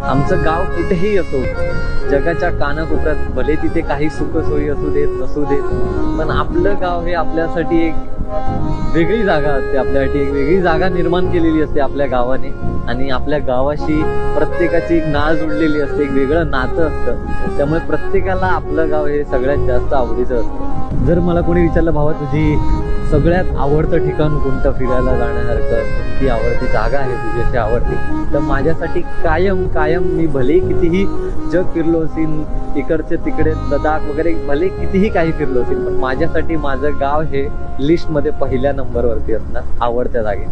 आमचं गाव कुठेही असो, जगाच्या कानाकोपऱ्यात, भले तिथे काही सुखसोयी असू देत नसू देत, पण आपलं गाव हे आपल्यासाठी एक वेगळी जागा असते. आपल्यासाठी एक वेगळी जागा निर्माण केलेली असते आपल्या गावाने. आणि आपल्या गावाशी प्रत्येकाची एक नाळ जुडलेली असते, एक वेगळं नातं असतं. त्यामुळे प्रत्येकाला आपलं गाव हे सगळ्यात जास्त आवडीचं असतं. जर मला कोणी विचारलं, भावा तुझी सगळ्यात आवडतं ठिकाण कोणतं, फिरायला जाण्यासारखं कोणती आवडती जागा आहे तुझी अशी आवडती, तर माझ्यासाठी कायम कायम मी भले कितीही जग फिरलो असेल, इकडचे तिकडे लडाख वगैरे भले कितीही काही फिरलो असेल, पण माझ्यासाठी माझं गाव हे लिस्टमध्ये पहिल्या नंबरवरती असणार आवडत्या जागेत.